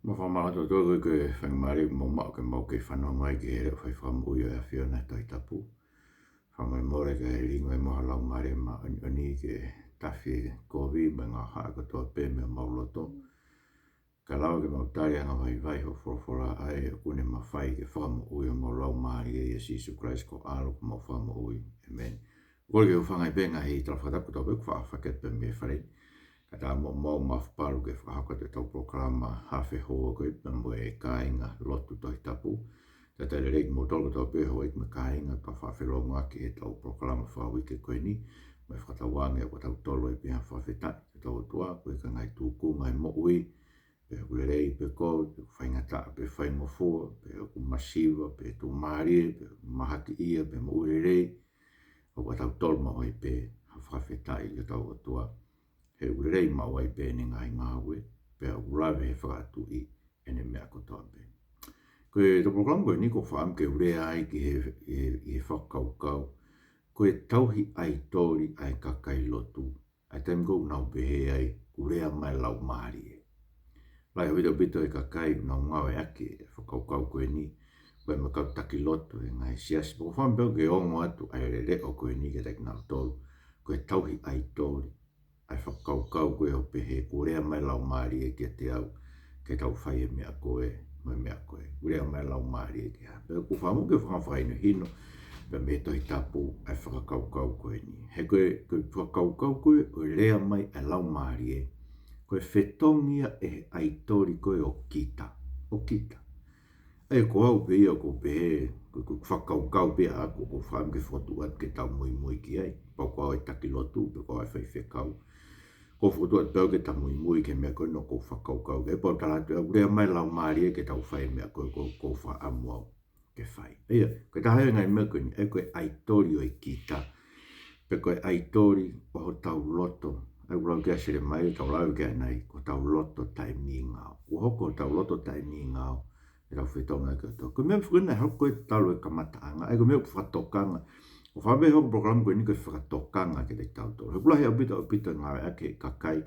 Ma fa ma to to ke fa mare mo ma ke mo ke fa no mai ke fa fa mo ya fio na to tapu fa mai mo re ke ring mai mo la mare ma ani ke ta fi ko vi ma nga ha ko to pe me mo lo to ka la ke mo ta ya nga vai ho fo la ai ku ne ma fai ke fa mo u mo la mare ye si su Christ ko alo mo fa mo u amen ko ke fa ngai pe nga hi tra fa ta ko to be fa ke pe me fa Kata mo mawhaparu ke whahaka te tau programa hawhi hoa koe na mo e kāinga lotu toi tapu. Te te rei mo tolo tau peho e me kāinga ta whawhiro ngaki e tau programa whawike koe ni. Me whatawange o tau tolo e piha whawhetai. Te tau tua koe ka ngai tūku ngai mo ui. Pe ule rei pe kou, pe whaingata, pe whaingo fua, pe ku masiwa, pe tu marie, pe mahaki ia, pe mo ule rei. O tau tolo ma oi pe whawhetai i tau tua. He urei mawai pēne ngai ngāwe, pēr urawe he whakatu I ene mea kotoa pē. Koe to program koe niko whaam ke urea ai ki he whakaukau, koe tauhi ai tōri ai kakai lotu, ai tem kou nau pehe ai urea mai lau maari e. Lai huida bito e kakai nau ngawe ake e whakaukau koe ni, koe makau taki lotu e ngai siasi. Poko whaam pēr ke ongo atu ai re o koe ni ke tek nau tolu, koe tauhi ai tōri. Ai whakaukau koe o pehe, urea mai lau maari e kia te au, ke tau whai e mea koe, mai mea koe, urea mai lau maari e kia. Pea ku whamu ke whakawhainu hino, pea me tohi tapu ai whakaukau koe ni. He koe whakaukau koe, urea mai ai lau maari e, koe whetongia e ai tori koe o kita, o kita. E ko au pe ia ko pehe, ko whakaukau pe a ko whamu ke whotu at ke tau mui ki ai, pau ko au e taki lotu, pe ko ai whai whekau. Ko foto at pau ke tamu mui ke mea koe no ko whakaukau ke pau tala te urea mai lau maari e ke tau whai mea koe ko wha amuau ke whai. Ia, koe tahe ngai mea koe ni e koe aitori o e kita. Pe koe aitori o ho tau loto. Ai urau kia sere mai tau lau kia nei ko tau loto tai mi ngau. Ua hoko tau loto tai mi ngau. E tau whetonga ke to. Koe mea whikuna hau koe talo e kamataanga. Ai koe mea whatokanga. O whawe hoko program koe ni koe whakatokanga ke te tautolo. He kulahi au pita ngāwe ake kakai.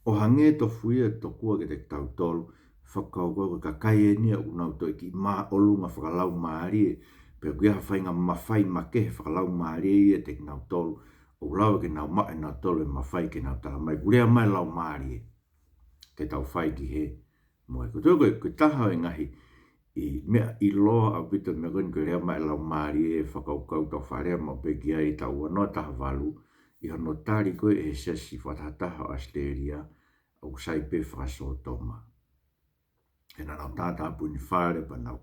O hange to fuia to kua ke te tautolo. Whakau koe kakai e nia unau to ki maa olunga whakalau maari e. Pea kuia hawhainga mawhai make whakalau maari e te nau tolo. O lau ke nau maa e nau tolo e mawhai ke nau tala mai. Kurea mai lau maari e. Ke tau whai ki he. Moe ko tō koe taha e ngahi. I mea I loa au pita mea koe koe rea mai lau maari e whakaukau tau wharea ma peki ai tau wanoa taha walu I hono tari koe e sesi whatataha o Australia au saipe whakasotoma. E na nau tata puni whare pa nau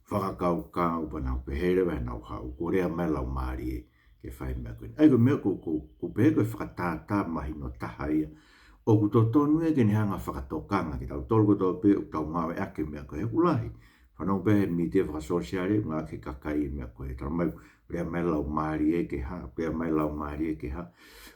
whakakaukau pa nau pehere pa nau hau ko rea mai lau maari e ke whai mea koe. Ai koe mea ko pehe koe whakatata mahi no taha ia o kutotonu e ke ni hanga whakatokanga ki tau tolu koto pe tau ngawe ake mea koe he kulahi. Whanau pehe mi te whakasosiare, ngā ke kakai mea koe. Tara mai, rea mai lau maari e ke ha, rea mai lau maari e ke ha.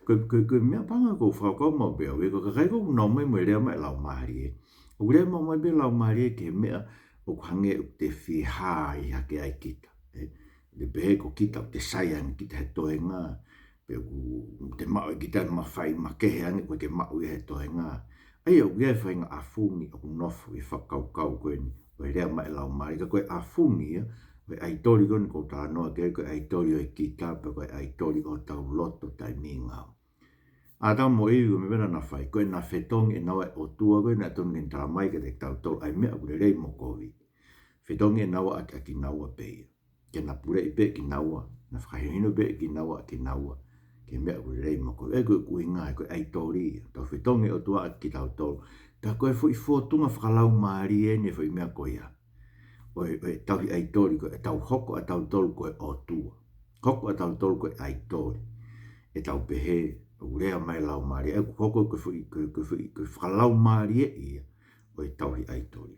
Koe mea panga ko whakau mau pia, ko kakai ko nau mai mai rea mai lau maari e. O rea mau mai pe lau maari e ke mea, o hange o te whiha I hake ai kita. Le pehe ko kita o te saian kita he toe ngā. Pe ku te mau e kita mawhai makehe ane koe ke mau I he toe ngā. Ai au gai whainga a fungi o nofu I whakau koe ni. Koe rea mai lau maari, ka koe a fungi ia, koe aitori koe ni ko tā noa ke, koe aitori o e ki tāpa, koe aitori o tau loto tai mi ngau. A tau mo iwi ko me mena na whai, koe na whetongi e nawa o tua koe, na tonu ni tala mai ke te tau tau, ai mea kure rei mo kovi. Whetongi e nawa a ki naua peia. Ke na pure I pe ki naua, na whakahino pe ki naua a ki naua. Ke mea kure rei mo kovi. E koe kui ngai, koe aitori ia. Tau whetongi o tua a ki tau tau. Pea koe fo I fōtunga whakalau maari e ni fo I mea koe ia. Oe tauhi aitori koe, tau hoko a tau tolu koe o tua. Hoko a tau tolu koe aitori. E tau pehe, urea mai lau maari. E hoko koe whakalau maari e ia. Oe tauhi aitori.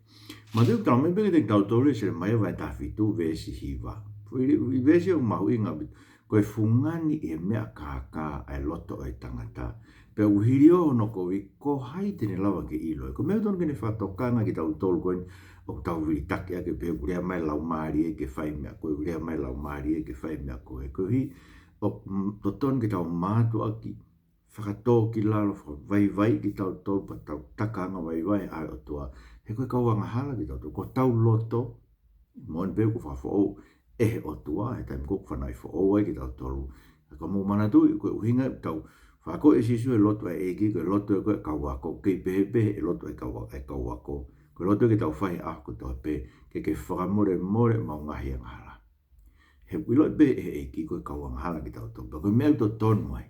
Ma teo tau me peke te tau tolu e sere mai vai tawhitu vesi hiwa. I vesi au mahu inga bitu. Koe fungani e mea kākā ai loto ai tangata. Pea uhiri o no koe ko hai tene lawa ke ilo. Ko mea tonu kene whatokanga ki tau tolu koe o tau wili take ake pe urea mai lau maari e ke whai mea koe. Urea mai lau maari e ke whai mea koe. Ko hi o to tonu ki tau mātu aki. Whakatō ki lalo vai ki tau tolu pa tau takanga vai ai o tua. he koe kauanga hala ki tau ko tau loto, mo en peu ko whafo o tua, he taim kuk whanai fo ai ki tau tolu. Ko mo mana tui, koe uhinga tau, whako e sisu e loto e eki, koe loto e koe kauako, kei pehe e loto e kauako, koe loto ki tau whahi ako tau pe, ke whakamore more maungahi ang hala. He wilo e pehe e eki koe kauanga hala ki tau tolu, koe mea to tonu ai,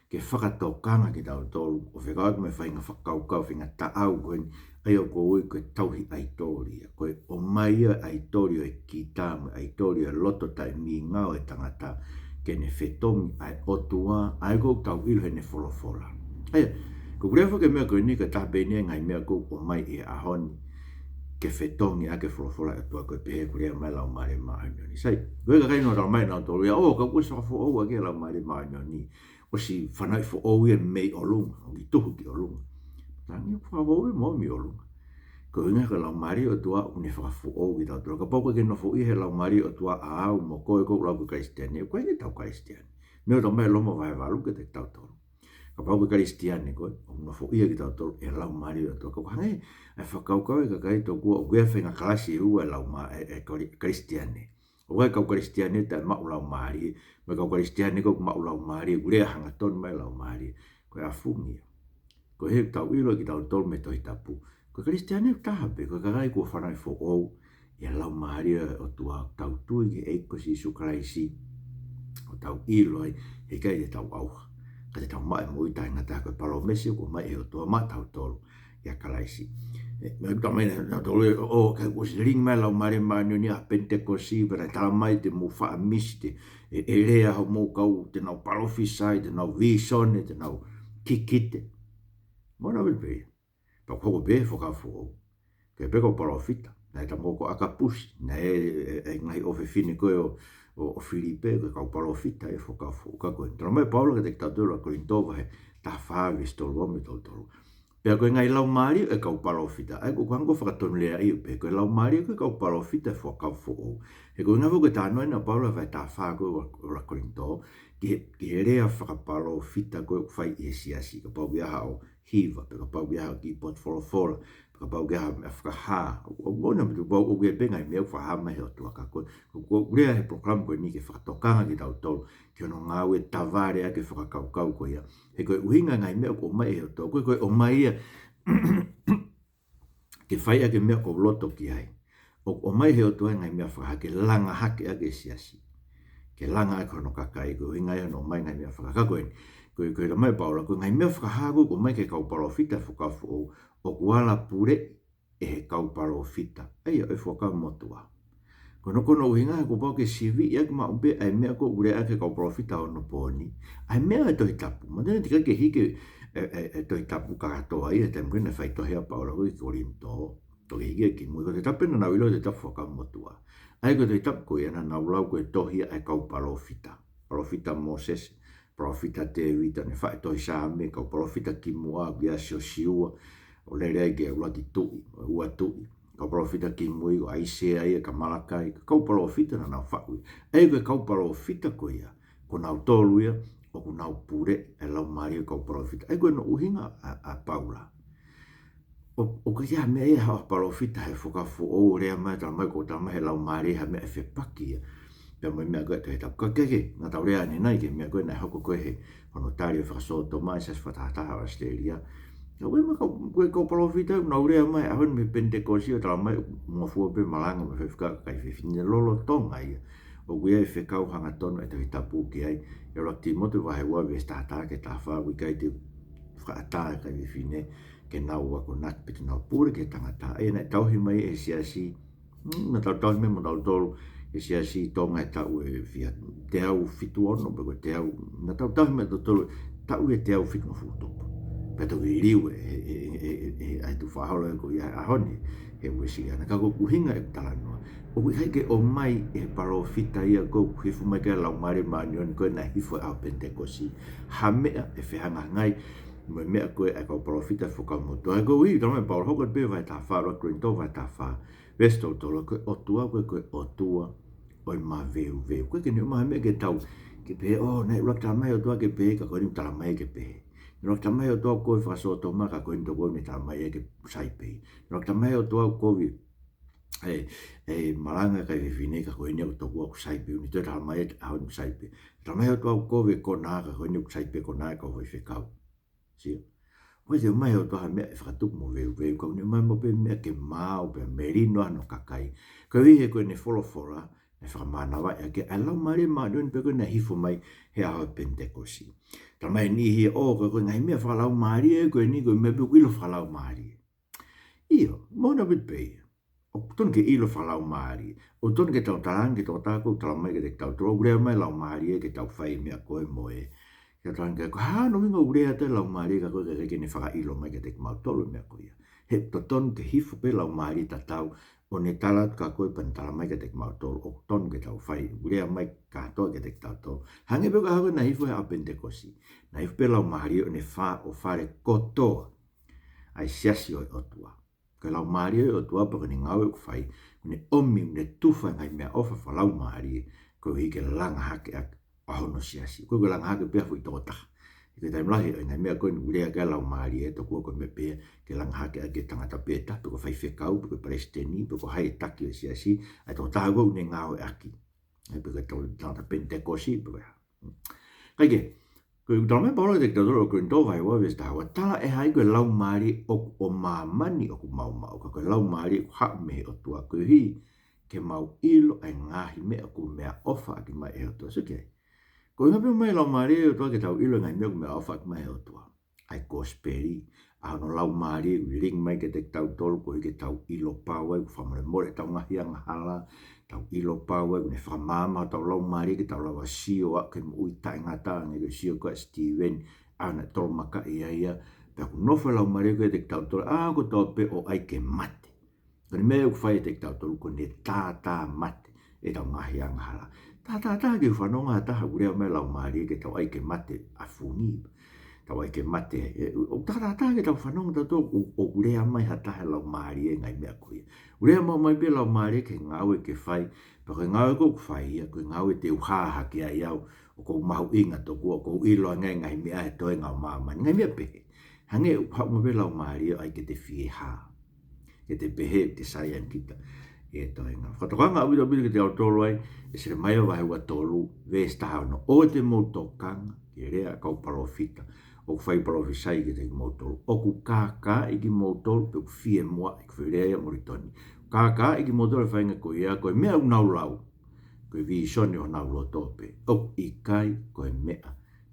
ke whakatokanga ki tau tolu, o whekao me whainga whakaukau, whinga taau koe, ai o koe koe tauhi aitoria, koe o maia aitoria e ki tāma, aitoria loto tai mi ngao e tangata, ke ne whetongi ai otua, ai kou tau ilo he ne wholofola. Aia, ko kurewa ke mea koe ni ka tāpenia ngai mea kou o mai e ahoni, ke whetongi a ke wholofola e tua koe pehe kurea mai lau maare maahino ni. Sai, koe ka kaino rau mai nao tolu ia, ka kua sa whao oua ke lau maare maahino ni, o si whanai fo oue mei o lunga, o ki tuhu ki o lunga. Tangi o whao oue mo mi o lunga. Ko inga ka lau mari o tua une whakafu o ki tau tua. Ka pauka ke nofo i he lau mari o tua a au mo koe kou lau kristiani. Koe ke tau kristiani. Meo tau mai lomo vai valu ke te tau tolu. Ka pauka kristiani koe, o nofo i ki tau tolu e lau mari o tua. Ka hange, e whakaukau e ka kai tau kua o kuea whenga kalasi e ua lau kristiani. O kai kau kristiani te mau lau mari. Me kau kristiani kou mau lau mari. Kurea hangaton mai lau mari. Koe a fungi. Ko he tau ilo ki tau tolu me toi tapu. Ko kristiani tahape, ko kakai ko whanai fo ou, ia lau maharia o tua tau tui ki eiko si sukaraisi, o tau ilo ai, he kai te tau auha. Ka te tau mai mo i tai ngata koe palo mesi ko mai e o tua ma tau tolu, ia kalaisi. Me tau mai na tolu e, kai ko si ring mai lau maharia maanio ni a pentekosi, pera tala mai te mo wha miste, e rea ho mo kau, te nau palofisai, te nau visone, te nau kikite. Mona wilpea. Pa koko be foka fo ke pe ko profita na ta moko aka push na ngai o fini ko o Filipe ko ka profita e foka fo ka ko entra me Paulo que dictador ko intova ta fa visto l'uomo tolo pe ko ngai lau mari e ka profita ai ko kwango fa ton le ai pe ko lau mari ko ka profita foka fo e ko nga ko ta no na Paulo va ta fa ko la corinto que era fa profita ko fai esi ko pa via hao hiva, peka pau geha ki pot wholofola, peka pau geha me whakaha. O bona me tu pau o ge benga i mea whaha mahe o tua kako. Ko rea he program koe ni ke whakatokanga ki tau tolu, ki ono ngā ue taware a ke whakakaukau koe ia. He koe uhinga ngai mea ko mai e o tua, koe o mai ia ke whai a ke mea ko loto ki ai. O mai he o tua ngai mea whakaha ke langa hake a ke siasi. Ke langa a kono kakai, koe uhinga ia no mai ngai mea whakakako ni. Koe mai Paula, koe ngai mea whakahago ko mai ke kau parofita whakafu o kuala pure e he kau parofita. Eia, e whaka motua. Kono uhinga ko pau ke sivi ia kuma umpe ai mea ko ure a ke kau parofita o no poni. Ai mea e tohi tapu. Ma tena tika ke hike e tohi tapu kakatoa i e tem kene whai tohea Paula koe ki korinto. Toki hike ki mui. Ko te tapena na wilo te tapu whaka motua. Ai ko tohi tapu koe ana na ulau koe tohia ai kau parofita. Parofita Moses. Profita te vita ne fai toi sa me ka profita ki mua bia siua o le rege ua ki tui ua tui ka profita ki mui o aise ai ka malakai ka profita na fai e ka profita ko ia ko na tolu ia o ko na pure e lau mari ka profita e ko no uhinga a Paula o ko ia me ha profita he foka fo o rea mai ta mai ko ta mai lau mari ha me fe pakia pe mo me agora te tap ke na taurea ni nai ke me agora na hoko ko he notario fa so to mai sa fa ta Australia no we ma ko profita na urea mai a hon me pentecosi o tra mai mo fu pe malanga me fa ka fe fini lolo tonga ia o we fe ka hanga ton e te tapu ke ai e lo ti mo te va he wa ve sta ta ke ta fa we ka te fa ta ka vi fine ke na wa ko nak pe na pure ke tangata e na tau hi mai e si na tau me mo tau e sia si tonga e tau e fia te au fitu ono, peko te au, na tau me tolu, tau e te au fitu no futopo. Peto i riu ai tu whahaola ko i ahoni, he wesi ana kako kuhinga e talanoa. O kui haike o mai e paro fita ia ko hifu mai kai lau mare maanion koe na hifu au pentekosi. Ha mea e whehanga ngai, me mea koe e kau paro fita whakamoto. Ai ko ui, tamo e paro hoko pe vai ta wha, roa kurinto vai ta wha. Vesto tolo koe otua koe otua oi ma veu koe ke ni ma me ke tau ke pe nei rak ta mai otua ke pe ka ko ni ta mai ke pe no tamai o to ko fa so to ma ka ko ndo ko ni tamai ke sai pe no tamai o to ko vi malanga ka vine ka ko ni o to ko sai pe ni to tamai a o sai pe tamai o to ko vi ko na ka ko ni sai pe ko na ka ho fe ka si o se mai o to ha me fa tu mo ve ko ni mai mo pe me ke ma o pe merino no kakai ko vi ko ni folo fora e whamana wa e ke alau mare ma dun pe ko na hifo mai he a pentekosi. Ta mai ni hi o ko ngai me whalau mari e ko ni ko me pe ko ilo whalau mari. Io, mona bit pe. O ton ke ilo whalau mari. O ton ke tau tarang ke tau tako tau mai ke te tau tro ure mai lau mari e ke tau whai mea koe moe. Ke tau ke ko ha no winga ure te lau mari ka koe ke ne whaka ilo mai ke te mau tolu mea koe. He to ton ke hifo pe lau mari ta tau o ne talat ka koe pantala mai ke te mau tolu o ton ke tau whai ure mai ka to ke te tau tolu. Hange pe ka hako na hifo he a pentekosi. Na hifo pe lau mari o ne wha o whare kotoa. Ai siasi o otua. Ka lau mari o otua pa ka ni ngawe ku whai ne omi ne tufa ngai mea ofa wha lau mari ko hi ke langa hake a ahono siasi. Ko ke langa hake pia fui tō taha. Ke taimlahi o ngai mea koe ni urea ka lau mari e to kua koe me pia ke langa hake a ke tangata peta pe ko whai whekau pe ko presteni pe ko hai taki o siasi ai tō taha kou ne ngawe aki. Pe ko tangata pentekosi pe ko ya. Kaike, ko tama polo te toro ko ndo vai wa vesta wa tala e hai ko lau mari o mamani o ku mau mau ko lau mari ha me o tua ko hi ke mau ilo ai ngahi me ku me ofa ki mai e o tua so ke ko nga pe mai lau mari o tua ke tau ilo ngai me ku me ofa ki mai o tua ai ko speri a no lau mari ring mai ke te tau tol ko ke tau ilo pawa ku famore more tau ngahi ang hala tau ilo pawa ne famama tau lau mari ke tau lau sio a ke ui tai ngata ne ke sio ko Steven ana tol maka ia pe ku no fa lau mari ke te tau tol a ko to pe o ai ke mate ne me ku fai te tau tol ko ne ta mate e tau ngahi ang hala ta ke fa no ngata ha ure me lau mari ke tau ai ke mate a funi tau ai ke mate o ta ke tau fa no ngata to o ure mai hata lau mari e ngai me ko ure mai pe lau mari ke ngawe ke fai pe ko ngawe ko fai ko ngawe te uha ha ke ai au ko mau inga to ko ilo ngai me ai to ngau mama ngai me pe hange pa mo pe lau mari ai ke te fie ha ke te pehe te sayan kita e to nga fatanga u do ke te autolo ai e se mai vai wa tolu ve sta no o te mo tokang ke rea ka profita o fai profisai ke te motor o ku kaka i ki motor pe fie mo e fere mo ritoni kaka i ki motor fai nga ko ia ko me au nau lau ko vi soni o nau lo tope o i kai ko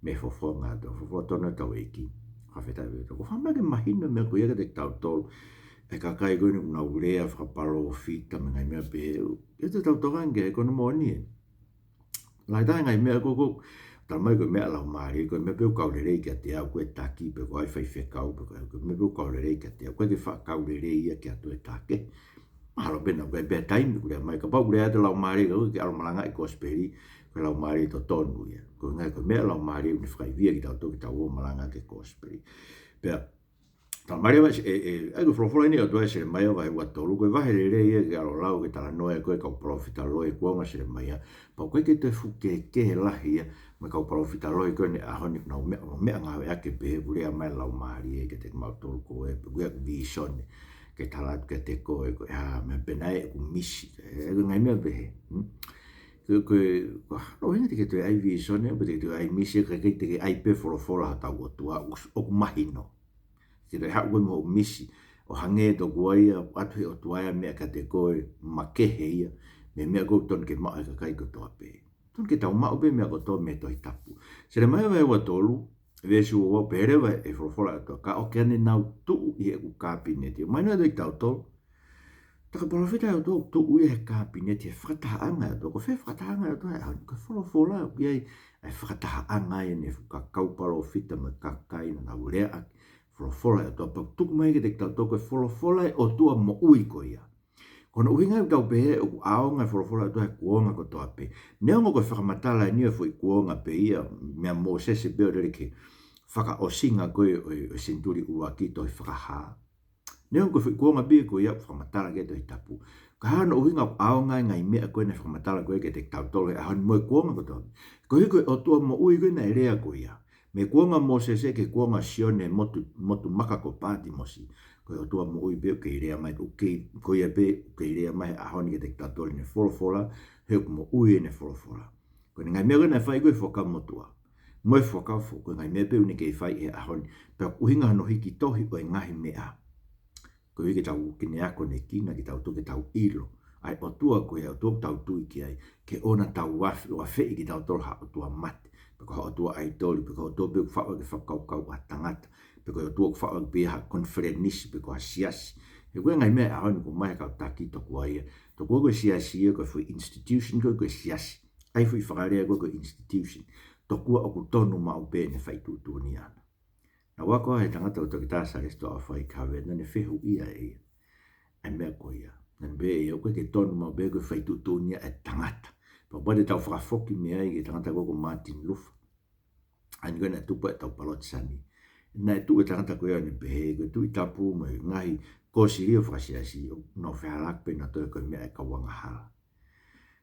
me fofo nga to fofo to na to eki fa feta ve to ko fa ma ke mahino me ko ia ke te tau e ka kai ko ni nau rea fa profita me ngai me pe e te tau tokange ko no mo ni lai dai ngai me ko ta mai ko me ala mari ko me pe ka le ke te au ko taki pe ko ai fai fe ka ko me pe ka le ke te ko ke fa ka le ia ke to take alo bena ko be time ko mai ka pa ko le la mari ko ke al malanga ko speri ko la mari to tonu ia ko ngai ko me la mari ni fai via ki ta to ki ta o malanga ke ko speri pe ta mari va ko flo ni o do ese mai va wa to lu ko va le ia ke al lao ke ta no e ko ka profita lo e ko ma se mai pa ko ke te fu ke la ia me ka profita lo ko ni a honi no me nga e ke pe bure mai la mari e ke te ma to ko e ku vision ke talat ke te ko e ha me penai ku misi e ngai me be ko no e ke te ai vision e be te ai misi ke te ai pe fo ta o tua o mahino ke te ha mo misi o hange to guai atu o tua me ka te ko ma ke heia me ko ton ke ma ka kai ko to pe ton ke tau ma ope me ko to me to tapu se le mai wa tolu ve su o pere va e fola to ka o ke ni na tu i ku kabinete mai na de tau to ta ka profita to tu u e kabinete frata anga to ko fe frata anga to ko fola ki ai frata anga e ne ka kau profita me ka kai na ure a fola to tu mai ke de tau to ko fola o tu mo ui ko ia kono uhinga tau pe o aonga forofola to e kuonga ko to ape neongo ko whakamatala ni foi kuonga pe ia mea mo se pe o ke whaka o singa ko o senturi ua ki to i whakaha neongo ko foi kuonga pe ko ia whakamatala ke to i tapu ka hana uhinga aonga ngai mea ko ne whakamatala ko e ke te tau tolo e han mo kuonga ko to ko hiko o tua mo ui ko na rea ko ia me kuanga mo se ke kuanga sione motu maka ko pati mosi ko o tua mo ui be ke rea mai ko ia be ke rea mai a honi ke te tatori ne folofola he mo ui ne folofola ko ngai me na fai ko foka motua mo foka fo ko ngai me be uni ke fai e a honi pe uhinga no hiki tohi o ngahi mea ko i ke tau ki ne ako ne kina ki tau to ke tau ilo ai o tua ko ia o tau tui ki ai ke ona tau wafi o afe i ki tau toro ha o tua mate ko o tua ai toli ko o tua be fa o ke fa kau a tangata ko o tua fa o be ha conference ko a siasi e ko ngai me a hon ko mai ka taki to ko ai to ko siasi ko foi institution ko siasi ai foi fa ko institution to ko o tonu ma o be ne fai tu ni ana na wako he tangata o toki tasa resto a fai kawe na ne fehu ia e ai mea ko ia na be e o ke tonu ma o be ko fai tu ni e tangata pa wade tau whakafoki mea i ke tangata ko Martin Luther ani koe na tupa e tau paloti sani. Na e tu e tangata koe ane pehe, koe tu i tapu mai ngahi kosi rio whasiasi, no whihalak pe na toi koe mea e kawanga hala.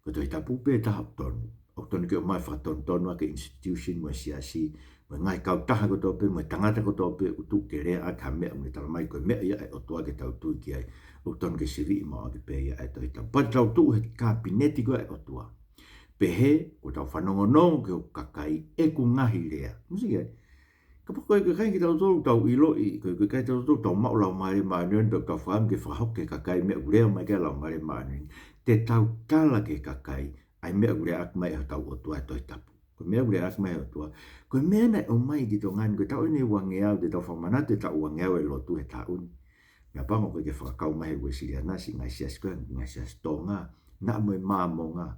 Koe toi tapu pe taha tonu, o tonu ke o mai whakatonu tonu ake institution mo siasi, mo ngahi kau taha ko tope, mo tangata ko tope, utu ke rea a ka mea, mo tala mai koe mea ia e o tua ke tau tui ki ai, o tonu ke sivi i mo ake pe ia e toi tapu. Pati tau tu he kabineti koe e o tua. Pehe, o tau whanongonongo ke o kakai e ku ngahi rea. Musi ai. Ka poko e kai ki tau tau ilo i, ko kai tau tau mau lau maare maanuen, tau whaam ke whahok ke kakai mea urea mai ke lau maare maanuen. Te tau tala ke kakai, ai mea urea ak mai tau o tua e toi tapu. Ko mea urea ak mai o tua. Ko mea nei o mai ki tau ngani, ko tau ene wangeau, te tau whamana te tau wangeau e lotu he taun. Mea pango ko ke whakakau mai ue siria nasi, ngai sias koe, ngai sias tō ngā, na moe māmo ngā.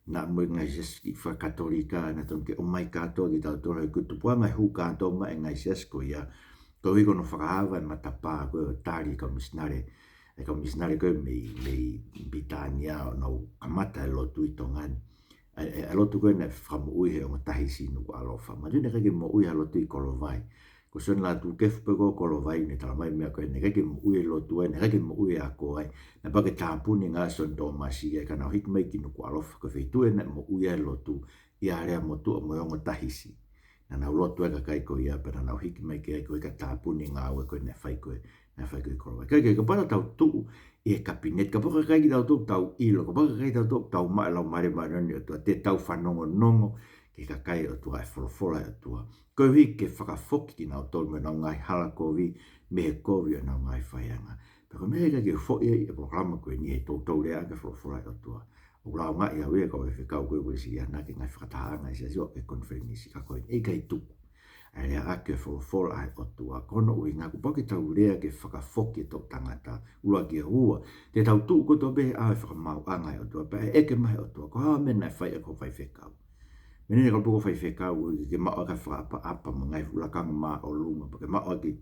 Na mo ngai jes ki fa katolika na ton ke o mai kato ki tau toro ku tu po ngai hu kato ma ngai jes ko ia ko i kono fa hava ma tapa ko tari ko misnare e ko misnare ko me Bitania no kamata lo tu tongan e lo tu ko na fa mo ui he o tahi sinu alo fa ma dine ke mo ui alo tu ko lo vai ko son la tu ke fe ko lo vai ne tala mai me ko ne ke mo ui lo tu ne ke mo ui a ko ai na ba ke tapu ni nga son do masi e kana hik mai ki no ko alo ko fe tu ne mo ui lo tu ia rea mo tu mo ngo tahisi na lo tu ka kai ko ia pero na hik mai ke ko ka tapu ni nga ko ne fai ko ko vai ke pa tau tu e kabinet ka pa kai ki tau ilo ko pa kai tau ma la mare mare ni to te tau fanongo nongo ke ka kai o tu ai fola o tu ko hi ke whakafoki ki nao tolu me nao ngai hala kovi, me he kovi o nao ngai whaianga. Pero me heka ke fo e programa koe ni he tōtou rea ke whorofora o tua. O rao ngai a wea koe whikau koe koe si ana ke ngai whakataanga i si asio e konferenisi ka koe e kai tuku. A rea ake whorofora ai o tua. Kono ui ngā kupake tau rea ke whakafoki e tō tangata. Ula ki hua. Te tau tū ko tō behe ae whakamau angai o tua. Pa e eke mai o tua. Ko haa mena e whai e ko whai whikau. Menene ka puko whai whekau ke mao ka whaapa apa mga fulakanga ma o lunga pa ke mao ki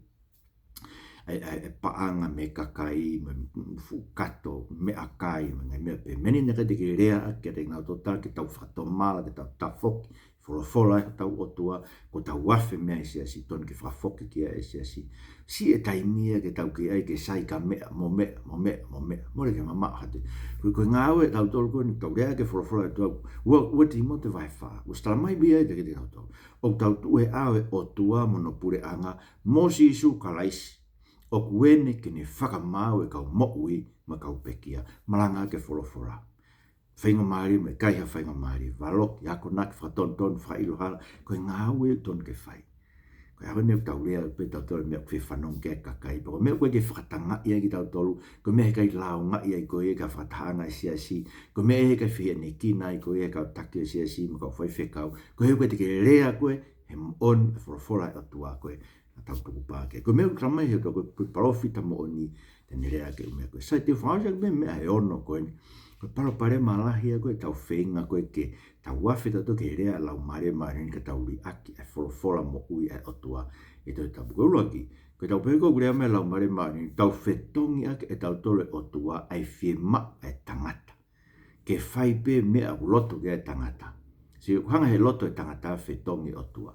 paanga me kakai me fukato me akai me me pe menene ka te ke rea ke te ngau total ke tau whatomala ke tau tafok fola tau otua ko tau wafe me sia si ton ke whafoki ki a sia si e taimia ke tau ki ai ke sai ka me mo le ke mama hate ko ngau e tau tol ko ni tau rea ke fola tau wo ti mo te vai fa o sta mai bia te ke te tau o tau tu e awe otua monopure anga mo si su kalais o kuene ke ne whakamau e kau mo'ui ma kau pekia malanga ke fola whainga maari me kai ha whainga maari walok i ako nak whatonton whailohala koe ngāwe ton ke whai koe hawa neu tau rea pe tau tolu mea kwe whanong ke kakai pako mea koe ke whakatanga ia ki tau tolu koe mea kai lao nga ia i koe ka whatahanga i siasi koe mea he kai whia ne kina i koe ka taki i siasi ma kau whai whekau koe he koe te ke rea koe he on fola o tua koe tau tuku pāke koe mea kramai he koe parofita mo oni tene rea ke mea koe sai te whaosia mea he ono koe ni ko paro pare malahi ko tau feinga ko ke tau wafe to ke rea lau mare mare ka tau li aki e fola mo ui e otua e to tau ko loki ko tau pe ko rea me lau mare mare tau fetongi aki e tau tole otua ai firma e tangata ke fai pe me a loto ke tangata si hanga he loto e tangata fetongi otua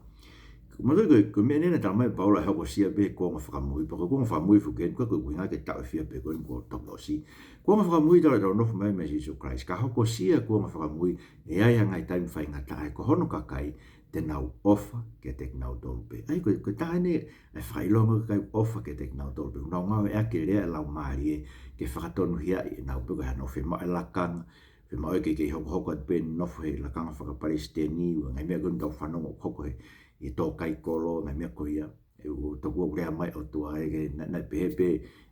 mo ko me nena tau mai paula ha ko sia be ko nga whakamui pa ko nga whakamui fuken ko winga ke tau fia pe ko ko topo si ko nga whakamui tau no mai me Jesus Christ ka hoko sia ko nga whakamui e ai ngai time whai ngata ai ko hono kakai te nau ofa ke te nau tolpe. Ai ko tane e whailonga kai ofa ke te nau tolpe. Nau ngau e ake rea lau maari e ke whakatonu hia i nau puka hano whi mai lakanga. Whi mai ke hoko hoko at pen nofu he lakanga whakapare steni ua ngai mea kunu tau whanongo hoko he i tō kai kolo ngai mea ko ia. E u toku o rea mai o tua e ke nai pehepe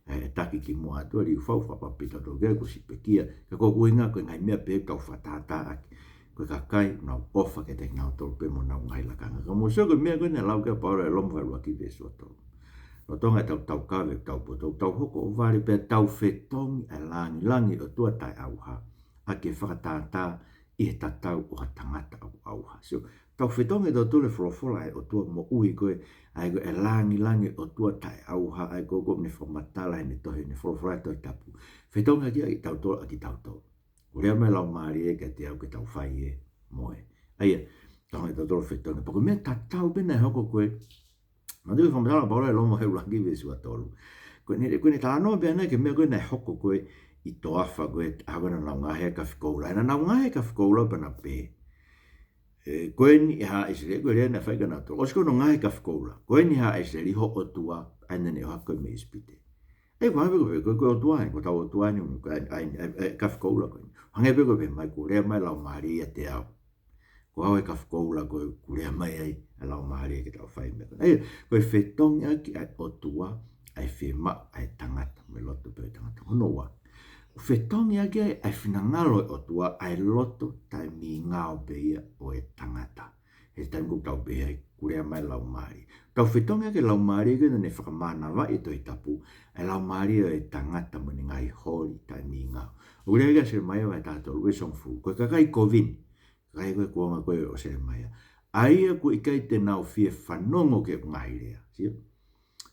e taki ki mua atua ri ufau whapapita tō gea kusi pekia. Ka kōku inga ko ngai mea pehe kau whatata aki. Ko kakai nau ofa ke te nau tolpe mo nau ngai lakanga. Ka mo soko mea koe ne lau kia paura e lomu wharu aki vesu o tolu. No tonga tau kawe tau poto tau hoko o vari pe tau whetongi e langi o tua tai auha. A ke whakatata i he tatau o ha tangata au auha. So tau whetongi tau tule wholofola e o tua mo ui koe ai koe e langi o tua tai auha ai koe koe ne whamatala he ne tohe ne wholofola e toi tapu. Whetonga kia i tau tolo aki tau tolo. Urea mai lau maari e ka te au ke tau whai e moe. Aia, tonga tau tolo whetonga. Pako mea tatau bina e hoko koe. Ma tui whamatala paura e lomo heu langi vesu a tolu. Koe ne tānoa bea nei ke mea koe nei hoko koe i toafa koe hagana nau ngahe ka whikoula. Ena nau ngahe ka whikoula pana pē. Koe ni ha isere koe rea na whaikana tolu. Osko no ngahe ka whikoula. Koe ni ha isere ho o tua aina ne o hako me ispite. E kwa hebe koe o tua ko tau o tua ni ka whikoula koe. Hange pe koe mai kurea mai lau maari a te au. Ko hau e ka whikoula koe kurea mai ai a lau maari ke tau whai mea. Ei, koe whetongi aki ai o tua ai whima ai tangata. Me loto pe tangata. Hono wa. Whetongi aki ai whinangalo o tua ai loto tai mi ngao pe ia o e tangata. He tangu tau pe ai kurea mai lau maari. Tau whetongi aki lau maari ke ne whakamana wa i toi tapu. Ai lau maari o e tangata mani ngai hori tai mi ngao. Urea ia se mai wa tātou ue song fu. Koe kakai kovin. Kakai koe kuonga koe o se mai. Aia koe ikai te nau fie whanongo ke ngai rea. Sia?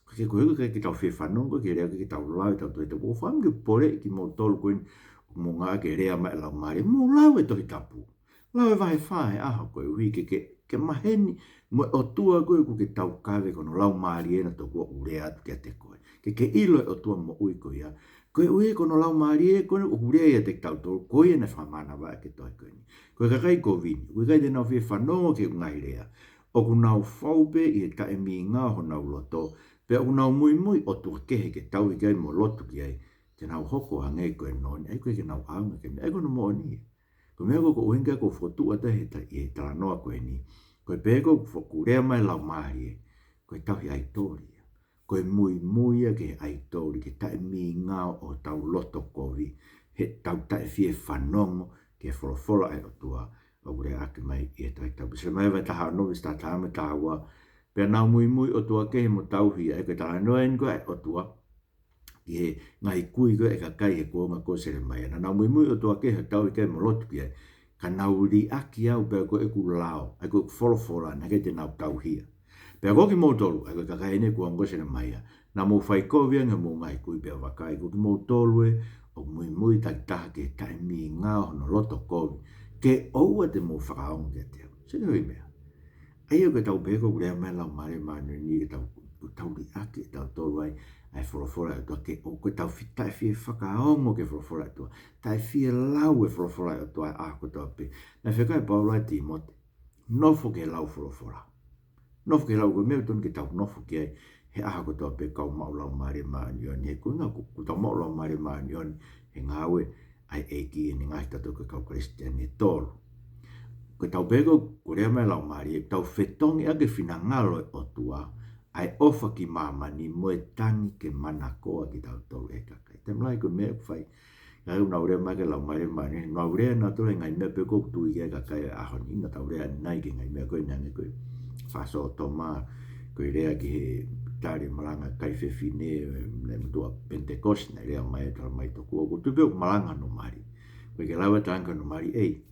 Koe koe kai ki tau fie whanongo ke rea ki tau lau tau toi tapu. O wham ke pore ki mo tolu koe mo ngā ke rea mai lau maari. Mo lau e toi tapu. Lau e vai whae aha koe hui ke maheni. Mo o tua koe ku ke tau kawe kono lau maari ena to kua urea atu ke te koe. Ke ilo e o tua mo ui koe ia. Koe ue kono lau maari e koe o urea ia te tau tolu. Koe e na whamana wa ke toi koe ni. Koe kakai ko vini. Koe kai te nau fie whanongo ke ngai rea. O ku nau whaupe i e tae mi ngā ho nau loto. Pe o ku nau mui o tua kehe ke tau i kai mo loto ki ai. Te nau hoko hangei koe noni. Ai koe ke nau aunga ke me. Ai kono mo ni. Ko mea ko uenga ko whotua te he ta i e tala noa koe ni. Koe pēko whokurea mai lau maari e. Koe tau hi aitori. Koe mui ke aitori ke tae mi ngā o tau loto kovi. He tau tae fie whanongo ke wholofola ai o tua. O kure ake mai i e tai tau. Se mai vai taha novis ta tāme tāua. Pea nau mui o tua ke he mo tau hi. Ai koe taha noa en koe o tua. I he ngai kui koe e ka kai he kuonga ko sere mai. Na nau mui o tua ke he tau i kai mo lotu ki ai. Ka nau ri aki au pea koe e ku lao. Ai koe wholofola na ke te nau tau hia. Pea koki mou tolu, ai koe kakai ne kua ngose na maia. Na mou whai kovia nga mou ngai kui pea wakai. Koki mou tolu e, o mui tak taha ke tai mi ngā hono loto kovi. Ke oua te mou whakaonga ke te au. Sene hui mea. Ai au ke tau peko kurea mai lau mare manu ni ke tau li ake tau tolu ai. Ai wholofola e tua ke o koe tau tai fie whakaongo ke wholofola e tua. Tai fie lau e wholofola e tua a ko tau pe. Na whekai paula e Timote. Nofo ke lau wholofola. Nofu ke lau koe mea tonu ke tau nofu ke ai he aha ko tau pe kau mau lau maare maani oni. He koe ngā ku tau mau lau maare maani oni. He ngāwe ai eki e ni ngāhi tatu ke kau Christian e tolu. Koe tau peko kurea mai lau maari e tau whetongi ake whina ngalo e o tua. Ai ofa ki mamani moe tangi ke mana koa ki tau tolu e kakai. Te mlai koe mea kwhai. Ngai una urea mai ke lau maare maani. Nua urea na tole ngai mea peko tui ke kakai e ahoni. Ina tau urea nai ke ngai mea koe nyange koe. Faso o toma, koe rea ki he tari malanga kai whewhine, ne mtua Pentecost, ne rea mai tala mai toku o tupe o malanga no mari. Koe ke lawa tanga no mari, ei,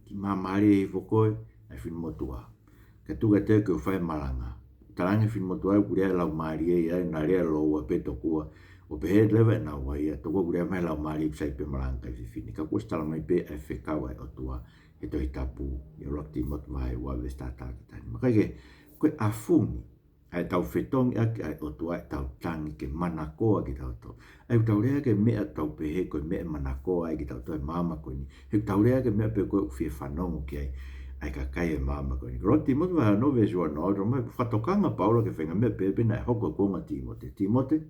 ki maa mari e whokoe, ai whin motua. Ka tuka te ke o whai malanga. Talanga whin motua e kurea lau mari e, ai na rea loa pe tokua, o pe he lewa e na wai, tokua kurea mai lau mari e psai pe malanga kai whewhine. Ka kuas tala mai pe ai whekawa e o tua. He tohi tapu, i roti motu mai wa vesta tākitani. Makai ke, koe a fumi, ai tau whetongi ake ai o tua ai tau tangi ke mana koa ki tau tau. Ai tau rea ke mea tau pehe koe mea mana koa ai ki tau tau e mama koe ni. He tau rea ke mea pe koe ufie whanongo ki ai. ai ka kai e mama ko ni roti mo va no ve jo no ro me fatokanga Paulo ke fenga me pepe na hoko konga Timote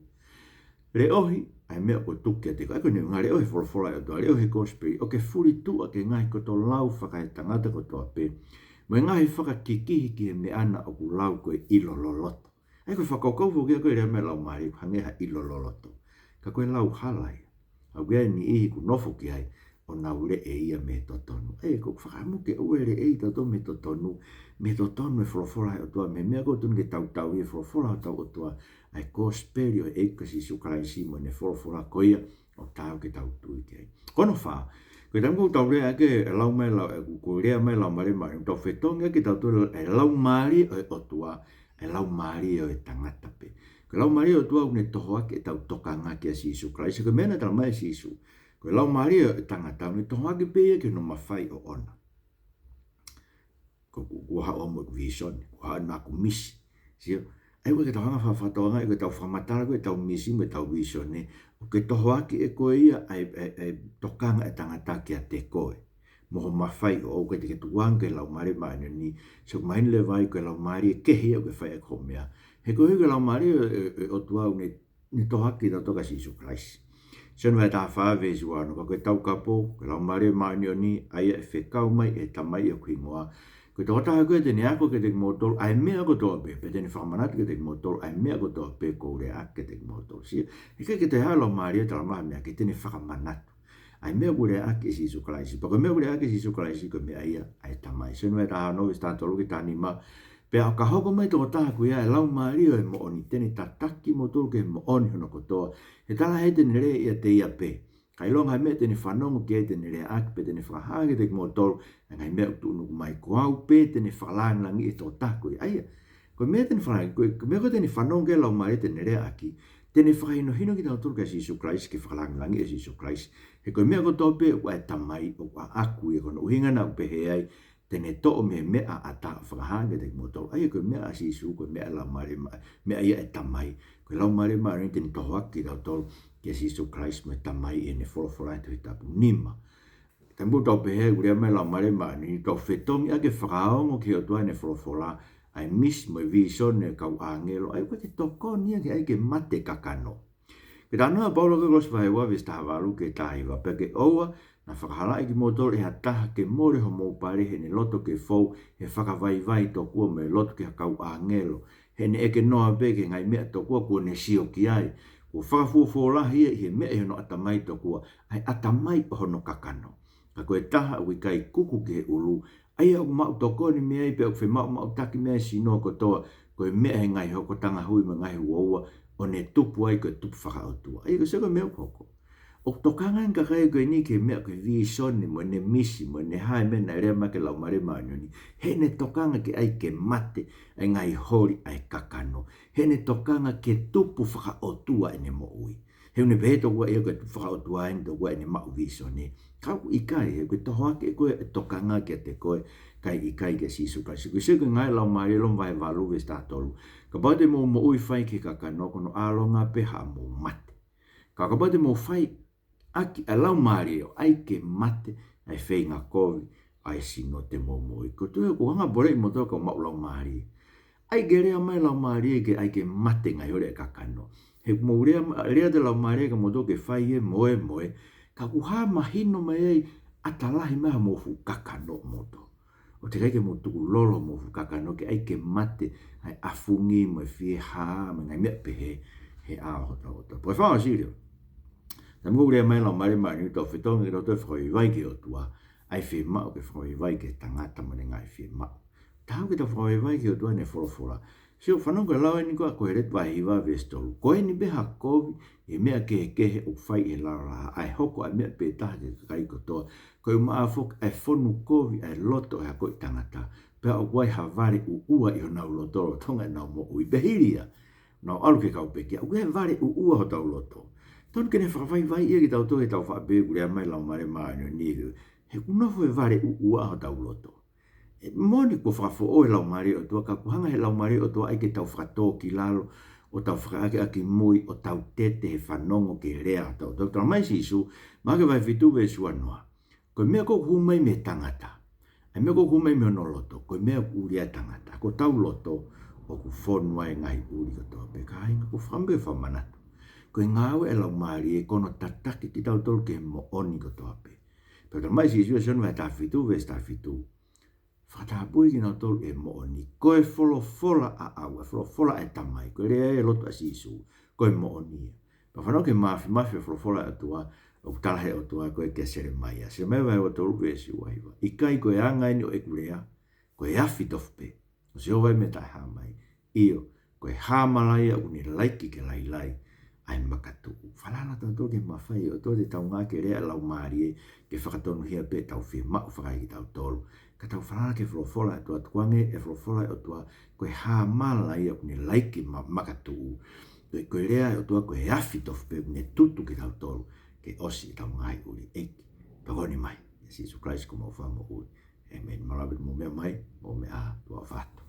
le ohi ai me ko tuke te ka ko ni ngare ohi for ai do le ohi ko spi o ke furi tu a ke ngai ko to lau whaka e tangata ko to ape mo ngai whaka kikihi ki me ana o ku lau ko ilo loloto ai ko whakakaufu ke ko i rea me lau mari hange ha ilo loloto ka koe lau halai au gea ni ihi ku nofo ki ai o naure e ia me totonu. E ko whakamuke uere e i tato me totonu e whorofora o tua me mea koutu ke tau i whorofora o tau o tua ai ko speri o e kasi sukaraisi mo ne whorofora koia o tau ke tau tui ke ai. Kono wha, koe tango tau rea ke lau mai lau, ko rea mai lau mare mare, tau whetonga ke tau tui e lau mari o tua, e lau mari o e tangata pe. Ko lau mari o tua une toho ake tau toka ngaki a sisu kraisi, ko mena tala mai sisu. Ko lau mari o tangata une toho ake pe ke no mawhai o ona. Ko kuha o mo vision, kuha na ku misi. Sio, ai koe ke tau hanga whawhatoanga, e koe tau whamatara koe tau misi me tau vision ne. O ke toho ake e koe ia ai tokanga e tangata ki a te koe. Moho mawhai o koe te ke tuanga e lau mari maani ni. So maini le vai koe lau mari e kehi o ke whai e komea. He koe huke lau mari o tuau ni tohaki tau toka Sisu Christ. So nwa e taha whawe zuano, ka koe tau kapo, koe lau mari maani o ni, aia e whekau mai e tamai e kuingoa. Koe tau taha koe te ne ako ke te motol, ai mea ko toa pe, pe tene whamanatu ke te motol, ai mea ko toa pe kou rea ke te motol. E ke te haa lau mari e tala maha mea ke tene whakamanatu. Ai mea kure ake Sisu Christ, pa koe mea kure ake Sisu Christ, koe mea ia ai tamai. So nwa e taha no, e statolu ki tani ma, pe a ka hoko mai tō taha kuia e lau maari o e mo oni tene tataki mo tōru ke mo oni hono kotoa. He tala he tene rea ia te ia pe. Kai longa hai mea tene whanongo ki e tene rea aki pe tene whakahage te mo tōru. E ngai mea utu unuku mai kuau pe tene whakalangi e tō taha kuia. Aia, koe mea tene whanongo, koe mea koe tene whanongo e lau maari tene rea aki. Tene whakahino hino ki tau tōru ka Sisu Christ ke whakalangi e Sisu Christ. He koe mea koe tō pe ua e tamai o kua aku e kono uhinga na upe he ai. Tene to me mea a ta whakahanga te motor. Ai koe mea a Sisu, koe mea lau mare mea ia e tamai. Koe lau mare mare tene toho aki tau tolu ki a Sisu Christ me tamai e ne whorofora e tapu nima. Tambu tau pehe urea mea lau mare mare ni tau whetongi ake whakaongo ki o tua ne whorofora ai mis mo vision e kau angelo. Ai koe ke toko nia ke ai ke mate kakano. Ke tanoa Paulo ke gos whaewa vis tahavalu ke tahiwa peke oua na whakahalai ki motor e hataha ke more ho mou pare he ne loto ke fau he whakavaivai tō kua me loto ke hakau angelo. He ne eke noa peke ngai mea tō kua kua ne sio ki ai. Kua whakafuafolahi he mea he no atamai tō kua ai atamai hono kakano. Ka koe taha ui kai kuku ke ulu. Ai au mau tō kua ni mea i pe au whi mau taki mea si no kotoa. Koe mea he ngai hoko tanga hui me ngai huaua o ne tupu ai koe tupu whakautua. Ai koe seko mea koko. O tokanga nga kai koe ni ke mea koe visoni mo ne misi mo ne hae mena rea ma ke lau mare maanoni. He ne tokanga ke ai ke mate ai ngai hori ai kakano. He ne tokanga ke tupu whakaotua e ne mo ui. He une pehe tokua ia koe tupu whakaotua e ne tokua e ne mau visoni. Kau i kai he koe toho ake koe tokanga ke te koe kai i kai ke Sisu Christ. Koe se koe ngai lau mare lom vai valu ve statolu. Ka baute mo ui whai ke kakano kono alonga pe ha mo mate. Ka baute mo whai aki a lau mario ai ke mate ai fei ngā kovi ai sino te momoi. Ko tuhe ko hanga bore i motoa ka mau lau mari. Ai ge rea mai lau mari ke ai ke mate ngai hore kakano. He mo rea te lau mari ka motoa ke fai e moe. Ka kuha mahino mai ei atalahi maha mofu kakano moto. O te kai ke motuku lolo mofu kakano ke ai ke mate ai afungi mo e fie haa me ngai mea pehe he a hota. Poe whanga sirio. Na mo rea mai la mare mare to fetong e roto foi vai ke o tua ai fe ma o ke foi vai ke tangata mo ngai fe ma ta ke to foi vai ke o tua ne fora se o fano ke la ni ko ret vai va vesto ko ni be ha ko e me ke o fai e la ai hoko a me pe ta ke kai ko to ko ma fok e fonu ko ai loto e ko tangata pe o wai ha vare u ua i na loto tonga na mo u behiria no alu ke ka o pe ke o vare u ua ho ta loto. Tonu kene whakawhai ia ki tau tō he tau whape kurea mai lau mare maano niru. He kunofo e vare ua ho tau loto. E moni ko whakafo o e lau mare o tua, ka kuhanga he lau mare o tua ai ke tau whakatō ki lalo, o tau whakaake aki mui, o tau tete he whanongo ke rea tau. Tau tau mai Sisu, ma ke vai whitu ve sua noa. Ko mea ko humai me tangata. Ai me ko kumei me no loto, ko me uri e tangata, ko tau loto o ku fonu ai ngai uri ko to pe kai ko fambe fa manatu. Ko ngau e lau mari e kono tataki ti tau tolu ke mo oni ko to pe. Pero mai si situation vai ta fitu ve sta fitu. Fata pui ki na tolu e mo oni. Ko e folo fola a au, e folo fola e tamai, ko re e loto asisu, ko e mo oni. Pa whanau ke mafi folo fola e tua, o talahe o tua koe ke sere mai a. Se mai vai o tolu pe si waiwa. Ikai koe anga ini o e kurea, koe afi tofpe. O se o vai me tai hamai. Io, koe hamalai a uni laiki ke lai lai. Ai makatu. Whalana tau tō ke mawhai o tō te tau ngā ke rea lau maari e ke whakatonu hia pe tau whia mau whakai ki tau tolu. Ka tau whalana ke wholofola e tua tuange e wholofola e tua koe hamalai a uni laiki makatu. Koe rea o tua koe afi tofpe uni tutu ki tau tolu. Ke osi tau ngai uri eiki. Pagoni mai. Jesus Christ ko mau wha mo uri. Amen. Malabit mo mea mai. Mo mea tua whatu.